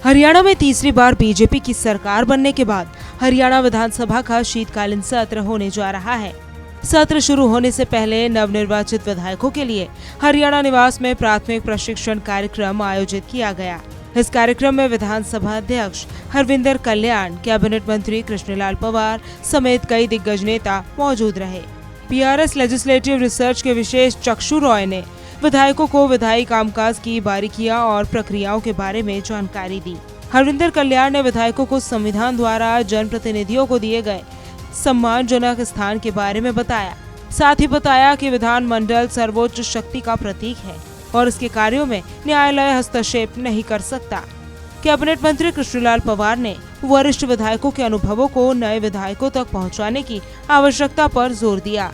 हरियाणा में तीसरी बार बीजेपी की सरकार बनने के बाद हरियाणा विधानसभा का शीतकालीन सत्र होने जा रहा है। सत्र शुरू होने से पहले नवनिर्वाचित विधायकों के लिए हरियाणा निवास में प्राथमिक प्रशिक्षण कार्यक्रम आयोजित किया गया। इस कार्यक्रम में विधानसभा अध्यक्ष हरविंदर कल्याण, कैबिनेट मंत्री कृष्णलाल पंवार समेत कई दिग्गज नेता मौजूद रहे। पीआरएस लेजिस्लेटिव रिसर्च के विशेष चक्षु रॉय ने विधायकों को विधायी कामकाज की बारीकियां और प्रक्रियाओं के बारे में जानकारी दी। हरविंदर कल्याण ने विधायकों को संविधान द्वारा जनप्रतिनिधियों को दिए गए सम्मानजनक स्थान के बारे में बताया। साथ ही बताया कि विधानमंडल सर्वोच्च शक्ति का प्रतीक है और इसके कार्यों में न्यायालय हस्तक्षेप नहीं कर सकता। कैबिनेट मंत्री कृष्णलाल पंवार ने वरिष्ठ विधायकों के अनुभवों को नए विधायकों तक पहुंचाने की आवश्यकता पर जोर दिया।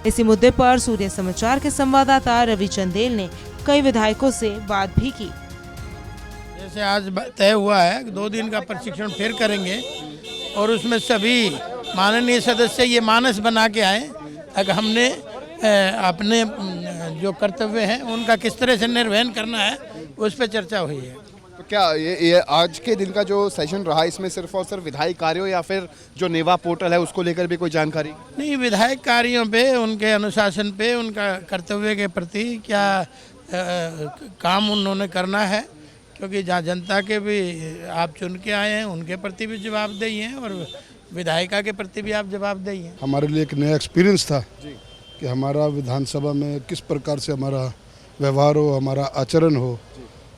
इसी मुद्दे पर सूर्य समाचार के संवाददाता रवि चंदेल ने कई विधायकों से बात भी की। जैसे आज तय हुआ है 2 दिन का प्रशिक्षण फिर करेंगे और उसमें सभी माननीय सदस्य ये मानस बना के आए अगर हमने अपने जो कर्तव्य हैं उनका किस तरह से निर्वहन करना है उस पर चर्चा हुई है। तो क्या ये आज के दिन का जो सेशन रहा इसमें सिर्फ और सिर्फ विधायी कार्यों या फिर जो नेवा पोर्टल है उसको लेकर भी कोई जानकारी? नहीं, विधायक कार्यों पे, उनके अनुशासन पे, उनका कर्तव्य के प्रति क्या काम उन्होंने करना है, क्योंकि जहाँ जनता के भी आप चुन के आए हैं उनके प्रति भी जवाबदेही हैं और विधायिका के प्रति भी आप जवाबदेही हैं। हमारे लिए एक नया एक्सपीरियंस था कि हमारा विधानसभा में किस प्रकार से हमारा व्यवहार हो, हमारा आचरण हो,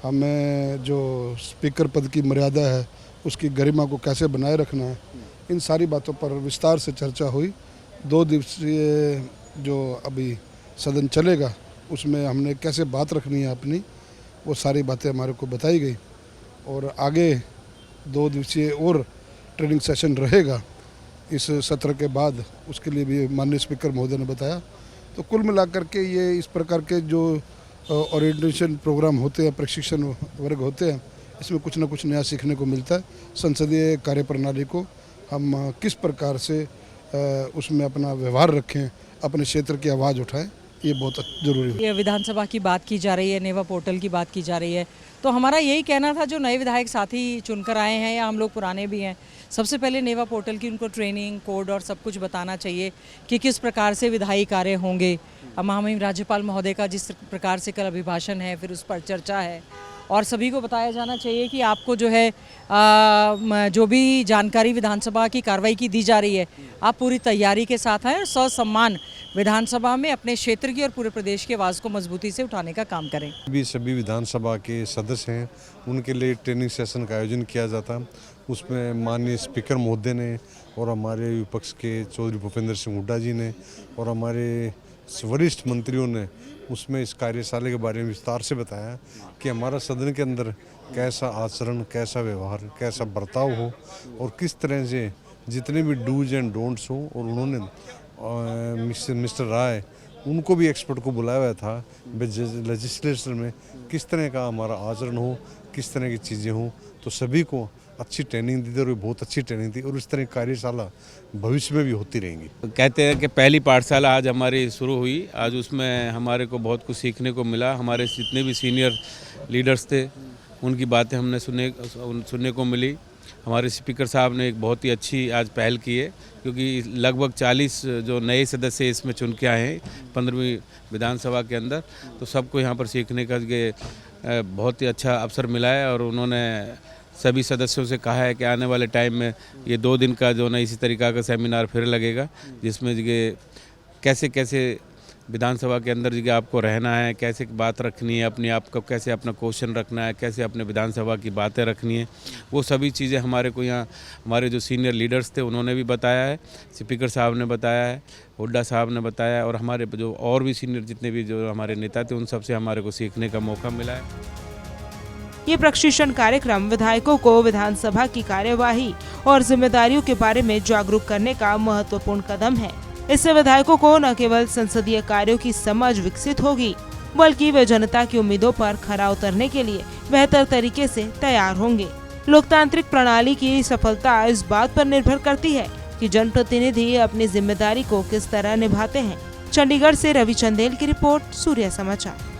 हमें जो स्पीकर पद की मर्यादा है उसकी गरिमा को कैसे बनाए रखना है, इन सारी बातों पर विस्तार से चर्चा हुई। 2 दिवसीय जो अभी सदन चलेगा उसमें हमने कैसे बात रखनी है अपनी, वो सारी बातें हमारे को बताई गई और आगे 2 दिवसीय और ट्रेनिंग सेशन रहेगा इस सत्र के बाद, उसके लिए भी माननीय स्पीकर महोदय ने बताया। तो कुल मिलाकर के ये इस प्रकार के जो ओरिएंटेशन प्रोग्राम होते हैं, प्रशिक्षण वर्ग होते हैं, इसमें कुछ न कुछ नया सीखने को मिलता है। संसदीय कार्यप्रणाली को हम किस प्रकार से उसमें अपना व्यवहार रखें, अपने क्षेत्र की आवाज़ उठाएं, ये बहुत ज़रूरी है। ये विधानसभा की बात की जा रही है, नेवा पोर्टल की बात की जा रही है, तो हमारा यही कहना था जो नए विधायक साथी चुनकर आए हैं या हम लोग पुराने भी हैं, सबसे पहले नेवा पोर्टल की उनको ट्रेनिंग, कोड और सब कुछ बताना चाहिए कि किस प्रकार से विधायी कार्य होंगे। महामहिम राज्यपाल महोदय का जिस प्रकार से कल अभिभाषण है, फिर उस पर चर्चा है और सभी को बताया जाना चाहिए कि आपको जो है जो भी जानकारी विधानसभा की कार्रवाई की दी जा रही है, आप पूरी तैयारी के साथ हैं और ससम्मान विधानसभा में अपने क्षेत्र की और पूरे प्रदेश की आवाज़ को मजबूती से उठाने का काम करें। सभी विधानसभा के सदस्य हैं, उनके लिए ट्रेनिंग सेशन का आयोजन किया जाता। उसमें माननीय स्पीकर महोदय ने और हमारे विपक्ष के चौधरी भूपेंद्र सिंह हुड्डा जी ने और हमारे वरिष्ठ मंत्रियों ने उसमें इस कार्यशाला के बारे में विस्तार से बताया कि हमारा सदन के अंदर कैसा आचरण, कैसा व्यवहार, कैसा बर्ताव हो और किस तरह से जितने भी डूज एंड डोंट्स हो। और उन्होंने मिस्टर राय उनको भी एक्सपर्ट को बुलाया हुआ था लेजिस्लेचर में किस तरह का हमारा आचरण हो, किस तरह की चीज़ें हों। तो सभी को अच्छी ट्रेनिंग दी और बहुत अच्छी ट्रेनिंग दी और इस तरह की कार्यशाला भविष्य में भी होती रहेंगी। कहते हैं कि पहली पाठशाला आज हमारी शुरू हुई, आज उसमें हमारे को बहुत कुछ सीखने को मिला। हमारे जितने भी सीनियर लीडर्स थे उनकी बातें हमने सुनने को मिली। हमारे स्पीकर साहब ने एक बहुत ही अच्छी आज पहल की है, क्योंकि लगभग 40 जो नए सदस्य इसमें चुन के आए हैं 15वीं विधानसभा के अंदर, तो सबको यहाँ पर सीखने का बहुत ही अच्छा अवसर मिला है। और उन्होंने सभी सदस्यों से कहा है कि आने वाले टाइम में ये 2 दिन का जो ना इसी तरीका का सेमिनार फिर लगेगा, जिसमें कैसे कैसे विधानसभा के अंदर जगह आपको रहना है, कैसे बात रखनी है अपनी, आपको कैसे अपना क्वेश्चन रखना है, कैसे अपने विधानसभा की बातें रखनी है, वो सभी चीज़ें हमारे को यहाँ हमारे जो सीनियर लीडर्स थे उन्होंने भी बताया है, स्पीकर साहब ने बताया है, हुड्डा साहब ने बताया और हमारे जो और भी सीनियर जितने भी जो हमारे नेता थे उन सबसे हमारे को सीखने का मौका मिला है। ये प्रशिक्षण कार्यक्रम विधायकों को विधानसभा की कार्यवाही और जिम्मेदारियों के बारे में जागरूक करने का महत्वपूर्ण कदम है। इससे विधायकों को न केवल संसदीय कार्यों की समझ विकसित होगी, बल्कि वे जनता की उम्मीदों पर खरा उतरने के लिए बेहतर तरीके से तैयार होंगे। लोकतांत्रिक प्रणाली की सफलता इस बात पर निर्भर करती है कि जनप्रतिनिधि अपनी जिम्मेदारी को किस तरह निभाते हैं। चंडीगढ़ से रवि चंदेल की रिपोर्ट, सूर्य समाचार।